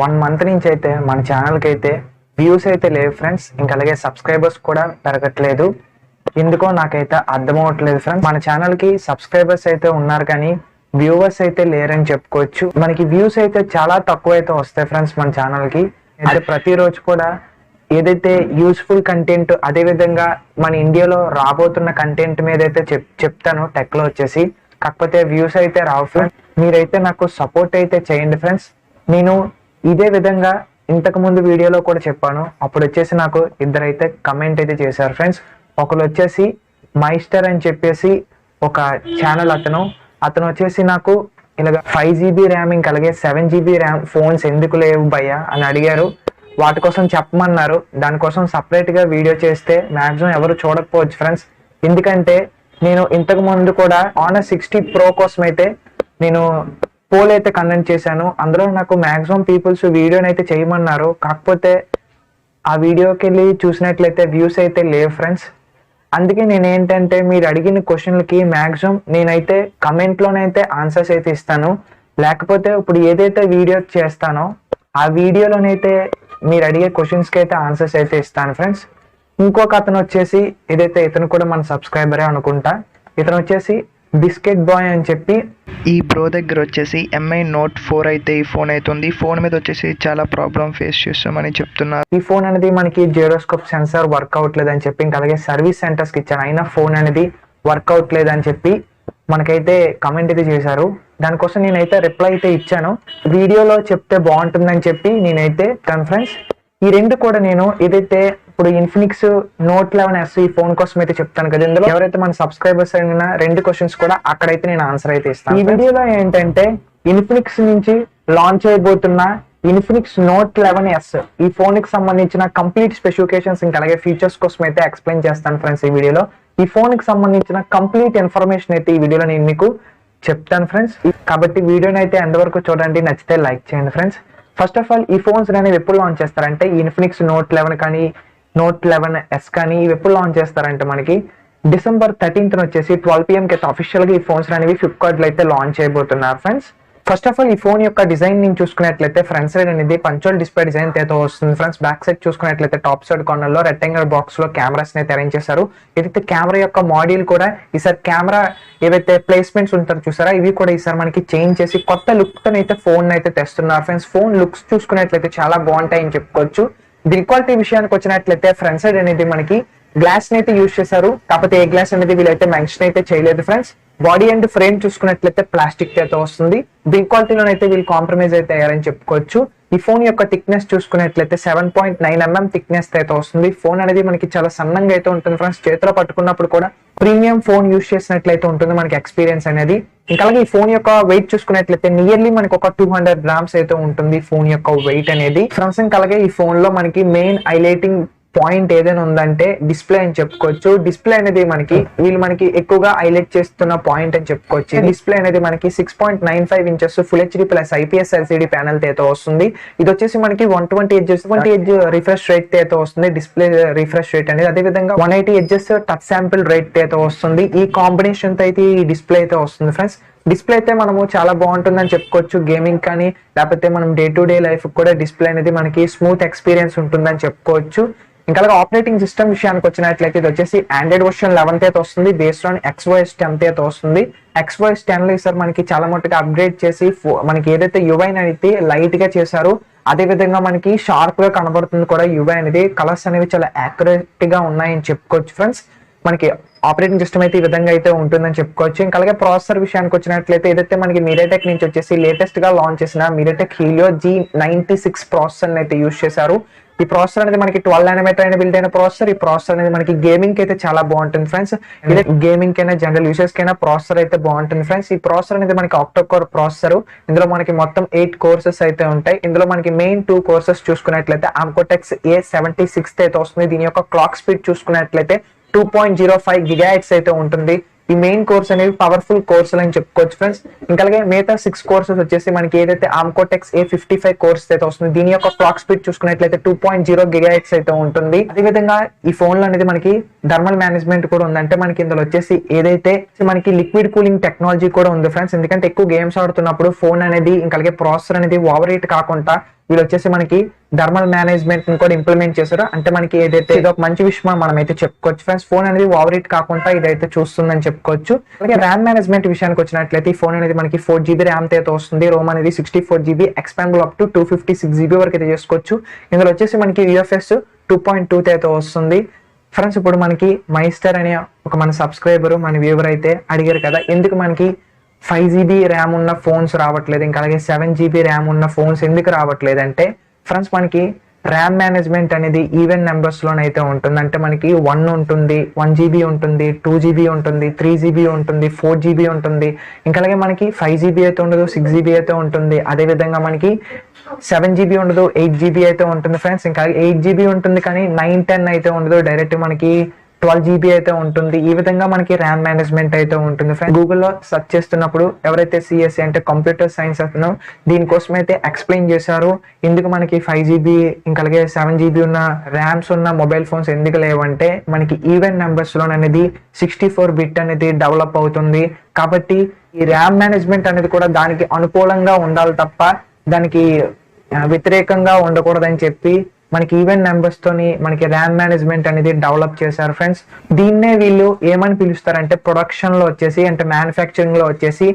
1 month నుంచి అయితే మన ఛానల్కి అయితే వ్యూస్ అయితే లేవు ఫ్రెండ్స్, ఇంకా అలాగే సబ్స్క్రైబర్స్ కూడా పెరగట్లేదు. ఎందుకో నాకైతే అర్థమవట్లేదు ఫ్రెండ్స్. మన ఛానల్కి సబ్స్క్రైబర్స్ అయితే ఉన్నారు కానీ వ్యూవర్స్ అయితే లేరని చెప్పుకోవచ్చు. మనకి వ్యూస్ అయితే చాలా తక్కువ అయితే వస్తాయి ఫ్రెండ్స్ మన ఛానల్కి. అయితే ప్రతిరోజు కూడా ఏదైతే యూస్ఫుల్ కంటెంట్, అదే విధంగా మన ఇండియాలో రాబోతున్న కంటెంట్ మీద అయితే చెప్తాను టెక్లో వచ్చేసి. కాకపోతే వ్యూస్ అయితే రావు ఫ్రెండ్స్. మీరైతే నాకు సపోర్ట్ అయితే చేయండి ఫ్రెండ్స్. నేను ఇదే విధంగా ఇంతకు ముందు వీడియోలో కూడా చెప్పాను. అప్పుడు వచ్చేసి నాకు ఇద్దరైతే కమెంట్ అయితే చేశారు ఫ్రెండ్స్. ఒకరు వచ్చేసి మైస్టర్ అని చెప్పేసి ఒక ఛానల్, అతను వచ్చేసి నాకు ఇలాగ 5GB ర్యామ్ ఇంకా అలాగే 7GB ర్యామ్ ఫోన్స్ ఎందుకు లేవు భయ్యా అని అడిగారు. వాటి కోసం చెప్పమన్నారు. దానికోసం సపరేట్గా వీడియో చేస్తే మ్యాక్సిమం ఎవరు చూడకపోవచ్చు ఫ్రెండ్స్. ఎందుకంటే నేను ఇంతకు ముందు కూడా Honor 60 Pro కోసం అయితే నేను పోల్ అయితే కండక్ట్ చేశాను. అందులో నాకు మ్యాక్సిమం పీపుల్స్ వీడియోని అయితే చేయమన్నారు. కాకపోతే ఆ వీడియోకి వెళ్ళి చూసినట్లయితే వ్యూస్ అయితే లేవు ఫ్రెండ్స్. అందుకే నేను ఏంటంటే మీరు అడిగిన క్వశ్చన్లకి మ్యాక్సిమం నేనైతే కమెంట్లోనైతే ఆన్సర్స్ అయితే ఇస్తాను. లేకపోతే ఇప్పుడు ఏదైతే వీడియో చేస్తానో ఆ వీడియోలోనైతే మీరు అడిగే క్వశ్చన్స్కి అయితే ఆన్సర్స్ అయితే ఇస్తాను ఫ్రెండ్స్. ఇంకొక అతను వచ్చేసి ఏదైతే ఇతను కూడా మన సబ్స్క్రైబరే అనుకుంటా. ఇతను వచ్చేసి బిస్కెట్ బాయ్ అని చెప్పి, ఈ బ్రో దగ్గర వచ్చేసి MI Note 4 అయితే ఈ ఫోన్ అవుతుంది. ఫోన్ మీద వచ్చేసి చాలా ప్రాబ్లం ఫేస్ చేస్తామని చెప్తున్నారు. ఈ ఫోన్ అనేది మనకి జిరోస్కోప్ సెన్సార్ వర్క్ అవ్వట్లేదని చెప్పి, ఇంకా అలాగే సర్వీస్ సెంటర్స్కి ఇచ్చాను, అయినా ఫోన్ అనేది వర్క్ అవ్వట్లేదని చెప్పి మనకైతే కమెంట్ అయితే చేశారు. దానికోసం నేనైతే రిప్లై అయితే ఇచ్చాను. వీడియోలో చెప్తే బాగుంటుందని చెప్పి నేనైతే ఫ్రెండ్స్ ఈ రెండు కూడా నేను ఏదైతే ఇప్పుడు ఇన్ఫినిక్స్ Note 11S ఈ ఫోన్ కోసం అయితే చెప్తాను కదా, ఇందులో ఎవరైతే మన సబ్స్క్రైబర్స్ అయినా 2 క్వశ్చన్స్ కూడా అక్కడైతే నేను ఆన్సర్ అయితే ఇస్తాను. ఈ వీడియోలో ఏంటంటే ఇన్ఫినిక్స్ నుంచి లాంచ్ అయిపోతున్న ఇన్ఫినిక్స్ Note 11S ఈ ఫోన్ కి సంబంధించిన కంప్లీట్ స్పెసిఫికేషన్స్ ఇంకా అలాగే ఫీచర్స్ కోసం అయితే ఎక్స్ప్లెయిన్ చేస్తాను ఫ్రెండ్స్. ఈ వీడియోలో ఈ ఫోన్ కి సంబంధించిన కంప్లీట్ ఇన్ఫర్మేషన్ అయితే ఈ వీడియోలో నేను మీకు చెప్తాను ఫ్రెండ్స్. కాబట్టి వీడియోని అయితే ఎండ్ వరకు చూడండి, నచ్చితే లైక్ చేయండి ఫ్రెండ్స్. ఫస్ట్ ఆఫ్ ఆల్ ఈ ఫోన్స్ అనేవి ఎప్పుడు లాంచ్ చేస్తారంటే ఈ ఇన్ఫినిక్స్ Note 11 కానీ Note 11S కానీ ఇవి ఎప్పుడు లాంచ్ చేస్తారంటే మనకి December 13th వచ్చేసి 12 PM కి అయితే అఫీషియల్ గా ఈ ఫోన్స్ అనేవి ఫ్లిప్కార్ట్ లో అయితే లాంచ్ చేయబోతున్నారు ఫ్రెండ్స్. ఫస్ట్ ఆఫ్ ఆల్ ఈ ఫోన్ యొక్క డిజైన్ నేను చూసుకున్నట్లయితే ఫ్రంట్ సైడ్ అనేది పంచోల్ డిస్ప్లే డిజైన్ అయితే వస్తుంది ఫ్రెండ్స్. బ్యాక్ సైడ్ చూసుకున్నట్లయితే టాప్ సైడ్ కార్నర్ లో రెక్టాంగిల్ బాక్స్ లో కెమెరాస్ అయితే అరేంజ్ చేశారు. ఏదైతే కెమెరా యొక్క మాడ్యూల్ కూడా ఈసారి కెమెరా ఏవైతే ప్లేస్మెంట్స్ ఉంటారో చూసారా, ఇవి కూడా ఈసారి మనకి చేంజ్ చేసి కొత్త లుక్ తో అయితే ఫోన్ అయితే తెస్తున్నారు ఫ్రెండ్స్. ఫోన్ లుక్స్ చూసుకున్నట్లయితే చాలా బాగుంటాయని చెప్పుకోవచ్చు. బిల్డ్ క్వాలిటీ విషయానికి వచ్చినట్లయితే ఫ్రంట్ సైడ్ అనేది మనకి గ్లాస్ అయితే యూజ్ చేశారు. కాకపోతే ఏ గ్లాస్ అనేది వీళ్ళైతే మెన్షన్ అయితే చేయలేదు ఫ్రెండ్స్. బాడీ అండ్ ఫ్రేమ్ చూసుకున్నట్లయితే ప్లాస్టిక్ అయితే వస్తుంది. బిల్డ్ క్వాలిటీలోనైతే వీళ్ళు కాంప్రమైజ్ అయితే అయ్యారని చెప్పుకోవచ్చు. ఈ ఫోన్ యొక్క థిక్నెస్ చూసుకున్నట్లయితే 7.9 mm థిక్నెస్ అయితే వస్తుంది. ఫోన్ అనేది మనకి చాలా సన్నంగా అయితే ఉంటుంది ఫ్రెండ్స్. చేతిలో పట్టుకున్నప్పుడు కూడా ప్రీమియం ఫోన్ యూజ్ చేసినట్లయితే ఉంటుంది మనకి ఎక్స్పీరియన్స్ అనేది. ఇంకా అలాగే ఈ ఫోన్ యొక్క వెయిట్ చూసుకున్నట్లయితే నియర్లీ మనకి ఒక 200 grams అయితే ఉంటుంది ఫోన్ యొక్క వెయిట్ అనేది ఫ్రెండ్స్. ఇంకా అలాగే ఈ ఫోన్ లో మనకి మెయిన్ హైలైటింగ్ పాయింట్ ఏదైనా ఉందంటే డిస్ప్లే అని చెప్పుకోవచ్చు. డిస్ప్లే అనేది వీళ్ళు మనకి ఎక్కువగా హైలైట్ చేస్తున్న పాయింట్ అని చెప్పుకోవచ్చు. డిస్ప్లే అనేది మనకి 6.95 inches full HD plus IPS LCD panel అయితే వస్తుంది. ఇది వచ్చేసి మనకి 120 Hz రిఫ్రెష్ రేట్ అయితే వస్తుంది. డిస్ప్లే రిఫ్రెష్ రేట్ అనేది అదే విధంగా 180 Hz టచ్ శాంపిల్ రేట్ అయితే వస్తుంది. ఈ కాంబినేషన్ తో అయితే ఈ డిస్ప్లే అయితే వస్తుంది ఫ్రెండ్స్. డిస్ప్లే అయితే మనము చాలా బాగుంటుందని చెప్పుకోవచ్చు. గేమింగ్ కానీ లేకపోతే మనం డే టు డే లైఫ్ కూడా డిస్ప్లే అనేది మనకి స్మూత్ ఎక్స్పీరియన్స్ ఉంటుందని చెప్పుకోవచ్చు. ఇంకా అలాగే ఆపరేటింగ్ సిస్టమ్ విషయానికి వచ్చినట్లయితే ఇది వచ్చేసి Android version 11 అయితే వస్తుంది. బేస్డ్ ఆన్ XOS 10 అయితే వస్తుంది. XOS 10 లో సార్ మనకి చాలా మట్టుగా అప్గ్రేడ్ చేసి మనకి ఏదైతే UI అయితే లైట్ గా చేశారో అదే విధంగా మనకి షార్ప్ గా కనబడుతుంది కూడా UI అనేది. కలర్స్ అనేవి చాలా యాక్యురేట్ గా ఉన్నాయని చెప్పుకోవచ్చు ఫ్రెండ్స్. మనకి ఆపరేటింగ్ సిస్టమ్ అయితే ఈ విధంగా అయితే ఉంటుందని చెప్పుకోవచ్చు. ఇంకా అలాగే ప్రాసెసర్ విషయానికి వచ్చినట్లయితే ఏదైతే మనకి మీడియాటెక్ నుంచి వచ్చేసి లేటెస్ట్ గా లాంచ్ చేసిన మీడియాటెక్ హీలియో G96 ప్రాసెసర్ అయితే యూజ్ చేశారు. ఈ ప్రాసెసర్ అనేది మనకి 12 nanometer అయిన బిల్డ్ అయిన ప్రాసెసర్. ఈ ప్రాసెసర్ అనేది మనకి గేమింగ్ కి అయితే చాలా బాగుంటుంది ఫ్రెండ్స్. ఇదే గేమింగ్ కైనా జనరల్ యూజర్స్ కైనా ప్రాసెసర్ అయితే బాగుంటుంది ఫ్రెండ్స్. ఈ ప్రాసెసర్ అనేది మనకి ఆక్టో కోర్ ప్రాసెసర్. ఇందులో మనకి మొత్తం 8 కోర్సెస్ అయితే ఉంటాయి. ఇందులో మనకి మెయిన్ 2 కోర్సెస్ చూసుకున్నట్లయితే Cortex A76 అయితే వస్తుంది. దీని యొక్క క్లాక్ స్పీడ్ చూసుకున్నట్లయితే 2.05 GHz అయితే ఉంటుంది. ఈ మెయిన్ కోర్స్ అనేవి పవర్ఫుల్ కోర్సులు అని చెప్పుకోవచ్చు ఫ్రెండ్స్. ఇంకా అలాగే మిగతా 6 కోర్సెస్ వచ్చేసి మనకి ఏదైతే Cortex A55 కోర్స్ అయితే వస్తుంది దీని యొక్క క్లాక్ స్పీడ్ చూసుకున్నట్లయితే 2.0 GHz అయితే ఉంటుంది. అదే విధంగా ఈ ఫోన్ లో అనేది మనకి థర్మల్ మేనేజ్మెంట్ కూడా ఉంది. అంటే మనకి ఇందులో వచ్చేసి ఏదైతే మనకి లిక్విడ్ కూలింగ్ టెక్నాలజీ కూడా ఉంది ఫ్రెండ్స్. ఎందుకంటే ఎక్కువ గేమ్స్ ఆడుతున్నప్పుడు ఫోన్ అనేది ఇంకా అలాగే ప్రాసెసర్ అనేది ఓవర్ హీట్ కాకుండా వీళ్ళు వచ్చేసి మనకి థర్మల్ మేనేజ్మెంట్ కూడా ఇంప్లిమెంట్ చేశారు. అంటే మనకి ఏదైతే ఇది ఒక మంచి విషయం మనం అయితే చెప్పుకోవచ్చు ఫ్రెండ్స్. ఫోన్ అనేది ఓవర్ హీట్ కాకుండా ఇదైతే చూస్తుందని చెప్పుకోవచ్చు. అలాగే ర్యామ్ మేనేజ్మెంట్ విషయానికి వచ్చినట్లయితే ఈ ఫోన్ అనేది మనకి 4GB ర్యామ్ అయితే వస్తుంది. రోమ్ అనేది 64GB, expandable up to 256GB వరకు అయితే చేసుకోవచ్చు. ఇందులో వచ్చేసి మనకి UFS 2.2 అయితే వస్తుంది. ఫ్రెండ్స్ ఇప్పుడు మనకి మైస్టర్ అనే ఒక మన సబ్స్క్రైబర్ మన వ్యూవర్ అయితే అడిగారు కదా, ఎందుకు మనకి 5GB ర్యామ్ ఉన్న ఫోన్స్ రావట్లేదు, ఇంకా అలాగే 7GB ర్యామ్ ఉన్న ఫోన్స్ ఎందుకు రావట్లేదు అంటే ఫ్రెండ్స్ మనకి ర్యామ్ మేనేజ్మెంట్ అనేది ఈవెన్ నెంబర్స్ లోనైతే ఉంటుంది. అంటే మనకి 1 ఉంటుంది, 1GB ఉంటుంది, 2GB ఉంటుంది, 3GB ఉంటుంది, 4GB ఉంటుంది, ఇంకా అలాగే మనకి 5GB అయితే ఉండదు, 6GB అయితే ఉంటుంది. అదే విధంగా మనకి 7GB ఉండదు, 8GB అయితే ఉంటుంది ఫ్రెండ్స్. ఇంకా 8GB ఉంటుంది కానీ 9, 10 అయితే ఉండదు, డైరెక్ట్ మనకి 12GB అయితే ఉంటుంది. ఈ విధంగా మనకి ర్యామ్ మేనేజ్మెంట్ అయితే ఉంటుంది ఫ్రెండ్స్. గూగుల్లో సెర్చ్ చేస్తున్నప్పుడు ఎవరైతే సిఎస్సి అంటే కంప్యూటర్ సైన్స్ అతను దీనికోసం అయితే ఎక్స్ప్లెయిన్ చేశారు, ఎందుకు మనకి 5GB ఇంకా అలాగే 7GB ఉన్న ర్యామ్స్ ఉన్న మొబైల్ ఫోన్స్ ఎందుకు లేవంటే మనకి ఈవెన్ నెంబర్స్ లో అనేది 64 బిట్ అనేది డెవలప్ అవుతుంది. కాబట్టి ఈ ర్యామ్ మేనేజ్మెంట్ అనేది కూడా దానికి అనుకూలంగా ఉండాలి తప్ప దానికి వ్యతిరేకంగా ఉండకూడదని చెప్పి మనకి ఈవెన్ నెంబర్స్ తోని మనకి ర్యామ్ మేనేజ్మెంట్ అనేది డెవలప్ చేశారు ఫ్రెండ్స్. దీన్నే వీళ్ళు ఏమని పిలుస్తారంటే ప్రొడక్షన్ లో వచ్చేసి అంటే మ్యానుఫ్యాక్చరింగ్ లో వచ్చేసి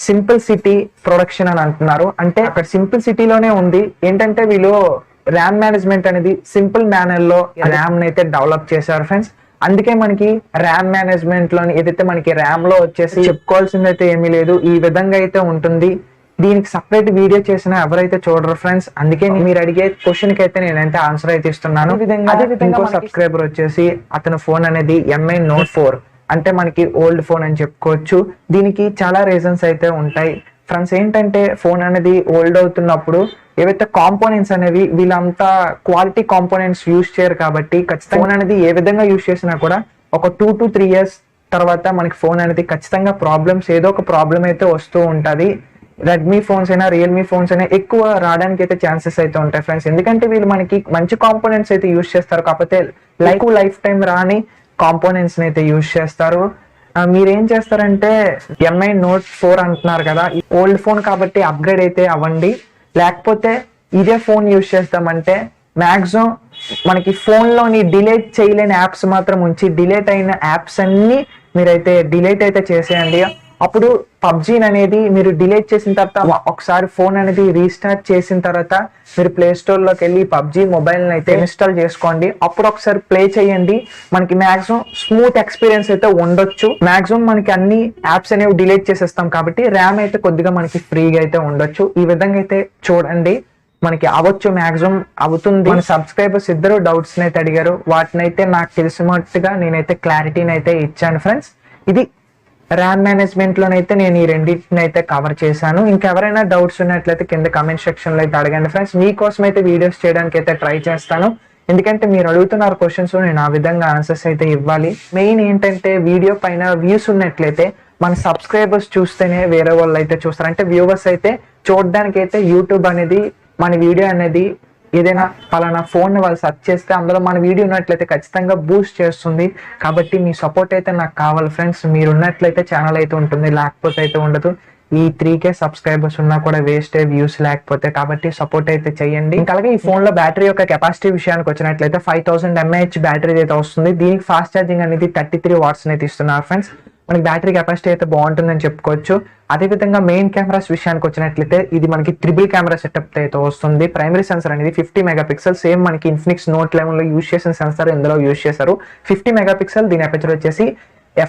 సింపుల్ సిటీ ప్రొడక్షన్ అని అంటున్నారు. అంటే అక్కడ సింపుల్ సిటీలోనే ఉంది ఏంటంటే వీళ్ళు ర్యామ్ మేనేజ్మెంట్ అనేది సింపుల్ మేనర్ లో ర్యామ్ అయితే డెవలప్ చేశారు ఫ్రెండ్స్. అందుకే మనకి ర్యామ్ మేనేజ్మెంట్ లోని ఏదైతే మనకి ర్యామ్ లో వచ్చేసి చెప్పుకోవాల్సింది అయితే ఏమీ లేదు, ఈ విధంగా అయితే ఉంటుంది. దీనికి సపరేట్ వీడియో చేసిన ఎవరైతే చూడరు ఫ్రెండ్స్. అందుకే మీరు అడిగే క్వశ్చన్ కి అయితే నేనైతే ఆన్సర్ అయితే ఇస్తున్నాను. అదే విధంగా సబ్స్క్రైబర్ వచ్చేసి అతని ఫోన్ అనేది MI Note 4 అంటే మనకి ఓల్డ్ ఫోన్ అని చెప్పుకోవచ్చు. దీనికి చాలా రీజన్స్ అయితే ఉంటాయి ఫ్రెండ్స్. ఏంటంటే ఫోన్ అనేది ఓల్డ్ అవుతున్నప్పుడు ఏవైతే కాంపోనెంట్స్ అనేవి వీళ్ళంతా క్వాలిటీ కాంపోనెంట్స్ యూజ్ చేయరు కాబట్టి ఖచ్చితంగా ఫోన్ అనేది ఏ విధంగా యూజ్ చేసినా కూడా ఒక 2 to 3 years తర్వాత మనకి ఫోన్ అనేది ఖచ్చితంగా ప్రాబ్లమ్స్ ఏదో ఒక ప్రాబ్లం అయితే వస్తూ ఉంటది. రెడ్మీ ఫోన్స్ అయినా రియల్మీ ఫోన్స్ అయినా ఎక్కువ రావడానికి అయితే ఛాన్సెస్ అయితే ఉంటాయి ఫ్రెండ్స్. ఎందుకంటే వీళ్ళు మనకి మంచి కాంపోనెంట్స్ అయితే యూజ్ చేస్తారు, కాకపోతే లైఫ్ టైం రాని కాంపోనెంట్స్ అయితే యూజ్ చేస్తారు. మీరేం చేస్తారంటే MI Note 4 అంటున్నారు కదా, ఓల్డ్ ఫోన్ కాబట్టి అప్గ్రేడ్ అయితే అవ్వండి, లేకపోతే ఇదే ఫోన్ యూజ్ చేస్తామంటే మాక్సిమం మనకి ఫోన్ లోని డిలీట్ చేయలేని యాప్స్ మాత్రం ఉంచి డిలీట్ అయిన యాప్స్ అన్ని మీరైతే డిలీట్ అయితే చేసేయండి. అప్పుడు PUBG అనేది మీరు డిలీట్ చేసిన తర్వాత ఒకసారి ఫోన్ అనేది రీస్టార్ట్ చేసిన తర్వాత మీరు ప్లే స్టోర్ లోకి వెళ్ళి PUBG మొబైల్ అయితే ఇన్స్టాల్ చేసుకోండి. అప్పుడు ఒకసారి ప్లే చేయండి, మనకి మాక్సిమం స్మూత్ ఎక్స్పీరియన్స్ అయితే ఉండొచ్చు. మాక్సిమం మనకి అన్ని యాప్స్ అనేవి డిలీట్ చేసేస్తాం కాబట్టి ర్యామ్ అయితే కొద్దిగా మనకి ఫ్రీగా అయితే ఉండొచ్చు. ఈ విధంగా అయితే చూడండి, మనకి అవ్వచ్చు, మాక్సిమం అవుతుంది. మన సబ్స్క్రైబర్స్ ఇద్దరు డౌట్స్ అయితే అడిగారు, వాటిని అయితే నాకు తెలిసినట్టుగా నేనైతే క్లారిటీని అయితే ఇచ్చాను ఫ్రెండ్స్. ఇది ర్యామ్ మేనేజ్మెంట్ లోనైతే నేను ఈ రెండింటిని అయితే కవర్ చేశాను. ఇంకెవరైనా డౌట్స్ ఉన్నట్లయితే కింద కమెంట్ సెక్షన్ లో అయితే అడగండి ఫ్రెండ్స్. మీకోసం అయితే వీడియోస్ చేయడానికి అయితే ట్రై చేస్తాను, ఎందుకంటే మీరు అడుగుతున్నారు క్వశ్చన్స్, నేను ఆ విధంగా ఆన్సర్స్ అయితే ఇవ్వాలి. మెయిన్ ఏంటంటే వీడియో పైన వ్యూస్ ఉన్నట్లయితే మన సబ్స్క్రైబర్స్ చూస్తేనే వేరే వాళ్ళు అయితే చూస్తారు. అంటే వ్యూవర్స్ అయితే చూడడానికి అయితే యూట్యూబ్ అనేది మన వీడియో అనేది ఏదైనా పలానా ఫోన్ వాళ్ళు సెర్చ్ చేస్తే అందులో మన వీడియో ఉన్నట్లయితే ఖచ్చితంగా బూస్ట్ చేస్తుంది. కాబట్టి మీ సపోర్ట్ అయితే నాకు కావాలి ఫ్రెండ్స్. మీరు ఉన్నట్లయితే ఛానల్ అయితే ఉంటుంది, లేకపోతే అయితే ఉండదు. ఈ 3K సబ్స్క్రైబర్స్ ఉన్నా కూడా వేస్టే వ్యూస్ లేకపోతే. కాబట్టి సపోర్ట్ అయితే చేయండి. ఇంకా అలాగే ఈ ఫోన్ లో బ్యాటరీ యొక్క కెపాసిటీ విషయానికి వచ్చినట్లయితే 5000 mAh బ్యాటరీ అయితే వస్తుంది. దీనికి ఫాస్ట్ ఛార్జింగ్ అనేది 33 watts అయితే ఇస్తున్నారు ఫ్రెండ్స్. మనకి బ్యాటరీ కెపాసిటీ అయితే బాగుంటుందని చెప్పుకోవచ్చు. అదేవిధంగా మెయిన్ కెమెరాస్ విషయానికి వచ్చినట్లయితే ఇది మనకి ట్రిపుల్ కెమెరా సెటప్ అయితే వస్తుంది. ప్రైమరీ సెన్సర్ అనేది 50 మెగాపిక్సెల్, సేమ్ మనకి ఇన్ఫినిక్స్ Note 11 లో యూజ్ చేసిన సెన్సర్ ఇందులో యూజ్ చేశారు. 50 మెగాపిక్సెల్, దీని అపర్చర్ వచ్చేసి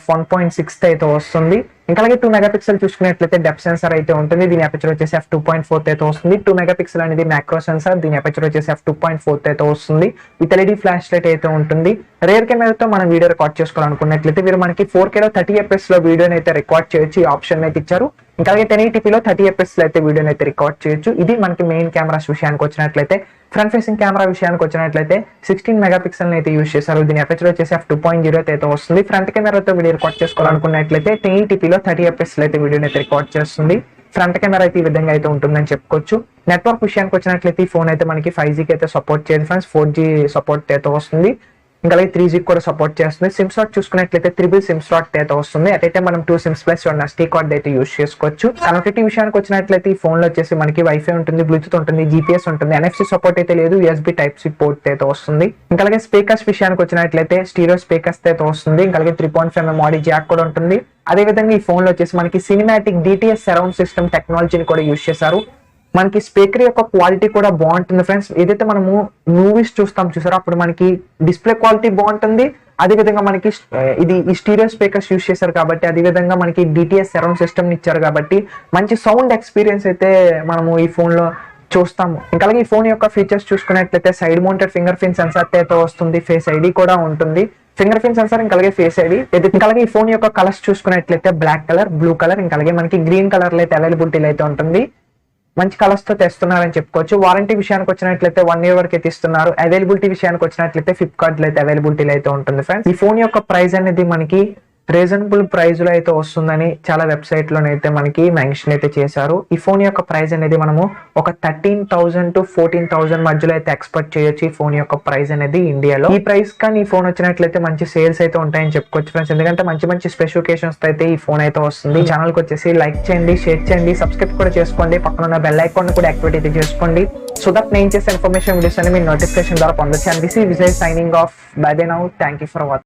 f1.6 అయితే వస్తుంది. ఇంకా అలాగే 2 మెగాపిక్సెల్ చూసుకున్నట్లయితే డెప్త్ సెన్సర్ అయితే ఉంటుంది, దీని అపర్చర్ వచ్చేసి f2.4 అయితే వస్తుంది. 2 మెగాపిక్సెల్ అనేది మ్యాక్రో సెన్సర్, దీని అపర్చర్ వచ్చేసి f2.4 అయితే వస్తుంది. విత్ LED ఫ్లాష్ లైట్ అయితే ఉంటుంది. రేర్ కెమెరాతో మనం వీడియో రికార్డ్ చేసుకోవాలనుకున్నట్లయితే మీరు మనకి 4K లో 30 fps లో వీడియోని అయితే రికార్డ్ చేయొచ్చు, ఈ ఆప్షన్ అయితే ఇచ్చారు. ఇంకా అలాగే 1080p లో 30 fps లో అయితే వీడియోని అయితే రికార్డ్ చేయొచ్చు. ఇది మనకి మెయిన్ కెమెరాస్ విషయానికి వచ్చినట్లయితే. ఫ్రంట్ ఫేసింగ్ కెమెరా విషయానికి వచ్చినట్లయితే 16 మెగాపిక్సెల్ అయితే యూజ్ చేశారు, దీని అపర్చర్ వచ్చేసి f2.0 అయితే వస్తుంది. ఫ్రంట్ కెమెరాతో వీడియో రికార్డ్ చేసుకోవాలనుకున్నట్లయితే 1080p లో 30 fps లో అయితే వీడియోని అయితే రికార్డ్ చేస్తుంది. ఫ్రంట్ కెమెరా అయితే ఈ విధంగా అయితే ఉంటుందని చెప్పుకోవచ్చు. నెట్వర్క్ విషయానికి వచ్చినట్లయితే ఈ ఫోన్ అయితే మనకి 5G కి అయితే సపోర్ట్ చేయదు ఫ్రెండ్స్, 4G సపోర్ట్ అయితే వస్తుంది. ఇంకా అలాగే 3G కూడా సపోర్ట్ చేస్తుంది. సిమ్ స్లాట్ చూసుకున్నట్లయితే 3 సిమ్ స్లాట్ అయితే వస్తుంది. అటైతే మనం 2 సిమ్స్ ప్లస్ 1 SD కార్డ్ అయితే యూస్ చేసుకోవచ్చు. కనెక్టివిటీ విషయానికి వచ్చినట్లయితే ఈ ఫోన్ లో వచ్చేసి మనకి వైఫై ఉంటుంది, బ్లూటూత్ ఉంటుంది, GPS ఉంటుంది, NFC సపోర్ట్ అయితే లేదు, USB Type-C పోర్ట్ అయితే వస్తుంది. ఇంకా అలాగే స్పీకర్స్ విషయానికి వచ్చినట్లయితే స్టీరియో స్పీకర్స్ అయితే వస్తుంది. ఇంకా అలాగే 3.5mm ఆడియో జాక్ కూడా ఉంటుంది. అదే విధంగా ఈ ఫోన్ లో వచ్చేసి మనకి సినిమాటిక్ DTS సరౌండ్ సిస్టమ్ టెక్నాలజీని కూడా యూస్ చేశారు. మనకి స్పీకర్ యొక్క క్వాలిటీ కూడా బాగుంటుంది ఫ్రెండ్స్. ఏదైతే మనము మూవీస్ చూసారో అప్పుడు మనకి డిస్ప్లే క్వాలిటీ బాగుంటుంది. అదే విధంగా మనకి ఇది ఈ స్టీరియో స్పీకర్స్ యూస్ చేశారు కాబట్టి, అదే విధంగా మనకి DTS సరౌండ్ సిస్టమ్ ఇచ్చారు కాబట్టి మంచి సౌండ్ ఎక్స్పీరియన్స్ అయితే మనము ఈ ఫోన్ లో చూస్తాము. ఇంకా అలాగే ఈ ఫోన్ యొక్క ఫీచర్స్ చూసుకున్నట్లయితే side mounted finger print censor అయితే వస్తుంది, ఫేస్ ID కూడా ఉంటుంది. ఫింగర్ ప్రింట్ సెన్సార్ ఇంకా అలాగే ఫేస్ ID. ఇంకా అలాగే ఈ ఫోన్ యొక్క కలర్స్ చూసుకున్నట్లయితే బ్లాక్ కలర్, బ్లూ కలర్, ఇంకా అలాగే మనకి గ్రీన్ కలర్ లో అయితే అవైలబిలిటీ అయితే ఉంటుంది. మంచి కలర్స్ తో తెస్తున్నారని చెప్పుకోవచ్చు. వారంటీ విషయానికి వచ్చినట్లయితే 1 year వరకు అయితే ఇస్తున్నారు. అవైలబిలిటీ విషయానికి వచ్చినట్లయితే ఫ్లిప్కార్ట్ లో అయితే అవైలబిలిటీ అయితే ఉంటుంది ఫ్రెండ్స్. ఈ ఫోన్ యొక్క ప్రైస్ అనేది మనకి రీజనబుల్ ప్రైస్ లో అయితే వస్తుందని చాలా వెబ్సైట్ లోనైతే మనకి మెన్షన్ అయితే చేశారు. ఈ ఫోన్ యొక్క ప్రైస్ అనేది మనము ఒక 13,000 to 14,000 మధ్యలో అయితే ఎక్స్పెక్ట్ చేయొచ్చు. ఈ ఫోన్ యొక్క ప్రైస్ అనేది ఇండియాలో. ఈ ప్రైస్ కానీ ఈ ఫోన్ వచ్చినట్లయితే మంచి సేల్స్ అయితే ఉంటాయని చెప్పుకోవచ్చు ఫ్రెండ్స్. ఎందుకంటే మంచి మంచి స్పెసిఫికేషన్స్ అయితే ఈ ఫోన్ అయితే వస్తుంది. ఛానల్ కి వచ్చేసి లైక్ చేయండి, షేర్ చేయండి, సబ్స్క్రైబ్ కూడా చేసుకోండి. పక్కన ఉన్న బెల్ ఐకాన్ కూడా యాక్టివేట్ అయితే చేసుకోండి. సో దట్ నేను చేసే ఇన్ఫర్మేషన్ వీడియోస్ అని మీ నోటిఫికేషన్ ద్వారా పొందొచ్చు. And this is Vijay signing off. By by now. Thank you for watching.